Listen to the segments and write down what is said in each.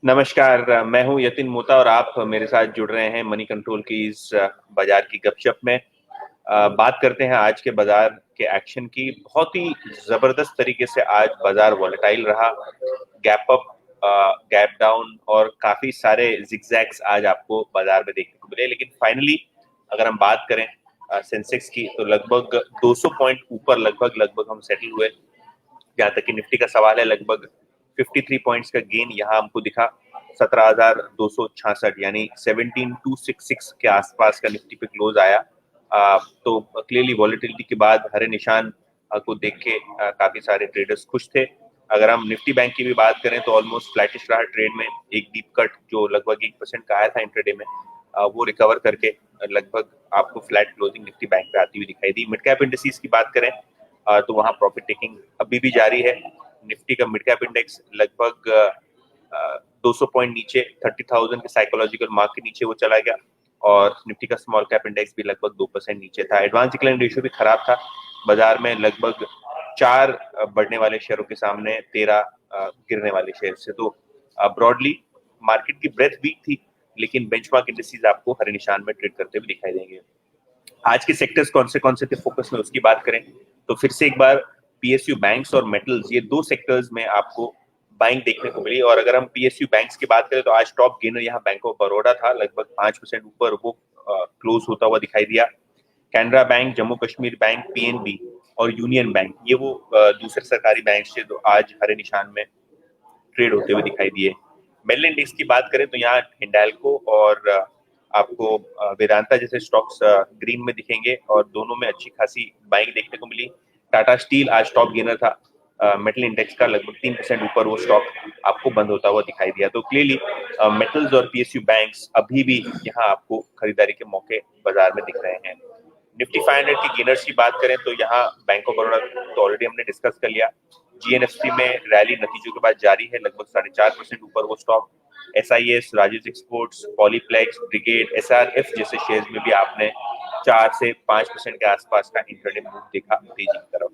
नमस्कार, मैं हूँ यतिन मोता और आप मेरे साथ जुड़ रहे हैं मनी कंट्रोल की इस बाजार की गपशप में। बात करते हैं आज के बाजार के एक्शन की। बहुत ही जबरदस्त तरीके से आज बाजार वॉलेटाइल रहा। गैप अप, गैप डाउन और काफी सारे जिगजैग्स आज आपको बाजार में देखने को मिले, लेकिन फाइनली अगर हम बात करें सेंसेक्स की तो लगभग 200 पॉइंट ऊपर लगभग लगभग हम सेटल हुए। जहाँ तक कि निफ्टी का सवाल है, लगभग 53 पॉइंट्स का गेन यहाँ हमको दिखा। 17,266 यानी 17,266 के आसपास का निफ्टी पे क्लोज आया। तो क्लियरली वॉलेटिलिटी के बाद हरे निशान को देख के काफी सारे ट्रेडर्स खुश थे। अगर हम निफ्टी बैंक की भी बात करें तो ऑलमोस्ट फ्लैटिश रहा ट्रेड में। एक डीप कट जो लगभग 1% का आया था इंट्राडे में, वो रिकवर करके लगभग आपको फ्लैट क्लोजिंग निफ्टी बैंक पे आती हुई दिखाई दी। मिड कैप इंडेक्सेस की बात करें तो वहां प्रॉफिट टेकिंग अभी भी जारी है। निफ्टी का मिड कैप इंडेक्स लगभग 200 पॉइंट नीचे 30,000 के साइकोलॉजिकल मार्क के नीचे वो चला गया, और निफ्टी का स्मॉल कैप इंडेक्स भी लगभग 2% नीचे था। एडवांस डिक्लाइन रेशियो भी खराब था बाजार में, लगभग 4 बढ़ने वाले शेयरों के सामने 13 गिरने वाले शेयर से। तो ब्रॉडली मार्केट की ब्रेथ वीक थी, लेकिन बेंचमार्क इंडेक्सेस आपको हरे निशान में ट्रेड करते हुए दिखाई देंगे। आज के सेक्टर्स कौन से थे फोकस में, उसकी बात करें तो फिर से एक बार पीएसयू बैंक्स और मेटल्स, ये दो सेक्टर्स में आपको बाइंग देखने को मिली। और अगर हम पीएसयू बैंक्स की बात करें तो आज टॉप गेनर यहाँ बैंक ऑफ बड़ौदा था, लगभग 5% ऊपर वो क्लोज होता हुआ दिखाई दिया। Canara bank, Jammu Kashmir bank, PNB और यूनियन बैंक, ये वो दूसरे सरकारी बैंक थे जो आज हरे निशान में ट्रेड होते हुए दिखाई दिए। मेरिल इंडेक्स की बात करें तो यहाँ हिंडाल्को और आपको वेदांता जैसे स्टॉक्स ग्रीन में दिखेंगे, और दोनों में अच्छी खासी बाइंग देखने को मिली। टाटा स्टील आज टॉप गेनर था मेटल इंडेक्स का, लगभग 3% ऊपर वो स्टॉक आपको बंद होता हुआ दिखाई दिया। तो क्लियरली मेटल्स और पीएसयू बैंक्स अभी भी यहाँ आपको खरीदारी के मौके बाजार में दिख रहे हैं। निफ्टी 500 की गेनर्स की बात करें तो यहाँ बैंक ऑफ बड़ौदा तो ऑलरेडी हमने डिस्कस कर लिया। जीएनएफसी में रैली नतीजों के बाद जारी है, लगभग 4.5% ऊपर वो stock. SIS, Rajesh exports, Polyplex, brigade, SRF जैसे शेयर्स में भी आपने 4 से 5% के आसपास का इंट्राडे मूव देखा तेजी की तरफ।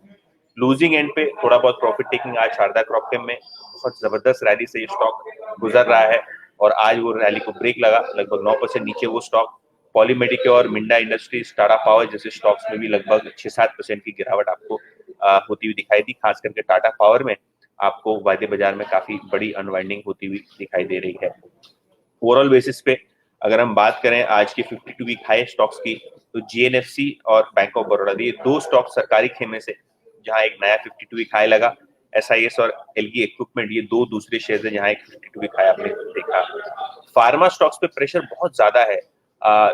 लूजिंग एंड पे थोड़ा बहुत प्रॉफिट टेकिंग आज शारदा क्रॉपकेम में बहुत जबरदस्त रैली से ये स्टॉक गुजर रहा है, और आज वो रैली को ब्रेक लगा, लगभग 9% नीचे वो stock. Poly Medicure, Minda industries, Tata power जैसे स्टॉक्स में भी लगभग 6-7% की गिरावट आपको होती हुई दिखाई दी। खास करके टाटा पावर में आपको वायदे बाजार में काफी बड़ी अनवाइंडिंग होती हुई दिखाई दे रही है। ओवरऑल बेसिस पे अगर हम बात करें आज की 52 वीक हाई स्टॉक्स की, तो जीएनएफसी और बैंक ऑफ बड़ौदा, ये दो स्टॉक सरकारी खेमे से जहां एक नया 52 वीक हाई लगा। एसआईएस और एलगी इक्विपमेंट, ये दो दूसरे शेयर है जहां एक 52 वीक हाई आपने देखा। फार्मा स्टॉक्स पे प्रेशर बहुत ज्यादा है।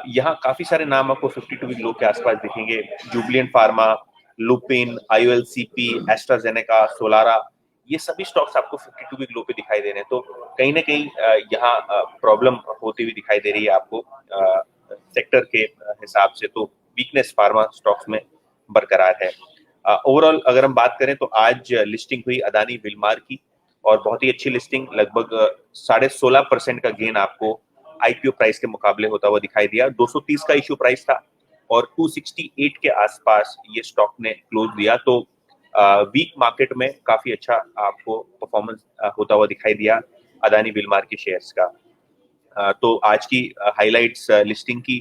यहाँ काफी सारे नाम आपको 52 वीक लो के आसपास दिखेंगे। Jubilant pharma, Lupin, आईओएलसीपी, AstraZeneca, Solara, ये सभी स्टॉक्स आपको 52 वीक लो पे दिखाई दे रहे हैं। तो कहीं ना कहीं यहाँ प्रॉब्लम होती हुई दिखाई दे रही है आपको सेक्टर के हिसाब से। तो वीकनेस फार्मा स्टॉक्स में बरकरार है। ओवरऑल अगर हम बात करें तो आज लिस्टिंग हुई अदानी विलमार की, और बहुत ही अच्छी लिस्टिंग, लगभग 16.5% का गेन आपको आईपीओ प्राइस के मुकाबले होता हुआ दिखाई दिया। 230 का इश्यू प्राइस था और 268 के आसपास ये स्टॉक ने क्लोज दिया। तो वीक मार्केट में काफी अच्छा आपको परफॉर्मेंस होता हुआ दिखाई दिया अदानी विलमार के शेयर्स का। तो आज की हाइलाइट्स लिस्टिंग की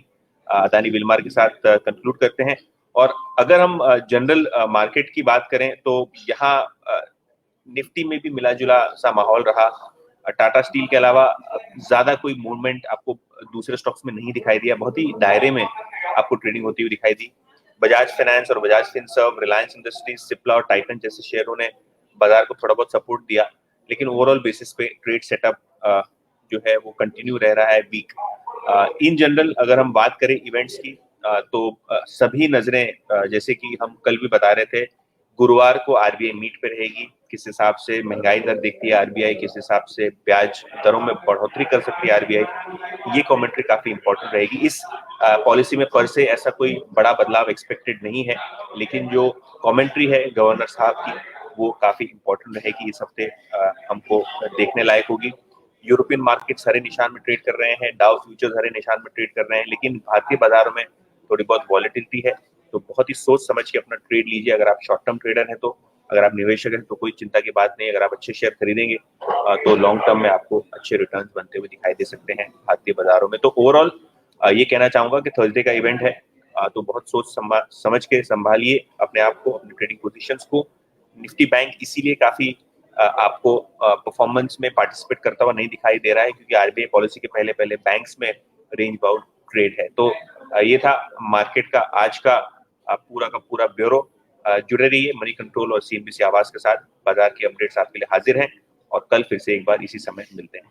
अदानी विलमार के साथ कंक्लूड करते हैं। और अगर हम जनरल मार्केट की बात करें तो यहाँ निफ्टी में भी मिला जुला सा माहौल रहा। टाटा स्टील के अलावा ज्यादा कोई मूवमेंट आपको दूसरे स्टॉक्स में नहीं दिखाई दिया, बहुत ही दायरे में आपको ट्रेडिंग होती हुई दिखाई दी। बजाज फाइनेंस और बजाज फिनसर्व, रिलायंस इंडस्ट्रीज, सिप्ला और टाइटन जैसे शेयरों ने बाजार को थोड़ा बहुत सपोर्ट दिया, लेकिन ओवरऑल बेसिस पे ट्रेड सेटअप जो है वो कंटिन्यू रह रहा है वीक। इन जनरल अगर हम बात करें इवेंट्स की तो सभी नजरें जैसे कि हम कल भी बता रहे थे, गुरुवार को आरबीआई मीट पे रहेगी, किस हिसाब से महंगाई दर देखती है आरबीआई, किस हिसाब से ब्याज दरों में बढ़ोतरी कर सकती है आरबीआई, ये कमेंट्री काफी इंपॉर्टेंट रहेगी। इस पॉलिसी में पर से ऐसा कोई बड़ा बदलाव एक्सपेक्टेड नहीं है, लेकिन जो कमेंट्री है गवर्नर साहब की वो काफी इंपॉर्टेंट रहेगी इस हफ्ते, हमको देखने लायक होगी। यूरोपियन मार्केट्स हरे निशान में ट्रेड कर रहे हैं, डाउ फ्यूचर्स हरे निशान में ट्रेड कर रहे हैं, लेकिन भारतीय बाजारों में थोड़ी बहुत वॉलेटिलिटी है। तो बहुत ही सोच समझ के अपना ट्रेड लीजिए अगर आप शॉर्ट टर्म ट्रेडर हैं तो। अगर आप निवेशक हैं तो कोई चिंता की बात नहीं। अगर आप अच्छे शेयर खरीदेंगे तो लॉन्ग टर्म में आपको अच्छे रिटर्न्स बनते हुए दिखाई दे सकते हैं भारतीय बाजारों में। तो ओवरऑल ये कहना चाहूंगा कि थर्सडे का इवेंट है, तो बहुत सोच समझ के संभालिए अपने आप को, अपनी ट्रेडिंग पोजीशंस को। निफ्टी बैंक इसीलिए काफी आपको परफॉर्मेंस में पार्टिसिपेट करता हुआ नहीं दिखाई दे रहा है क्योंकि आरबीआई पॉलिसी के पहले पहले बैंक्स में रेंज बाउंड ट्रेड है। तो ये था मार्केट का आज का पूरा का पूरा ब्यूरो। जुड़े रहिए मनी कंट्रोल और सीएनबीसी आवाज के साथ। बाजार की अपडेट्स आपके लिए हाजिर हैं और कल फिर से एक बार इसी समय मिलते हैं।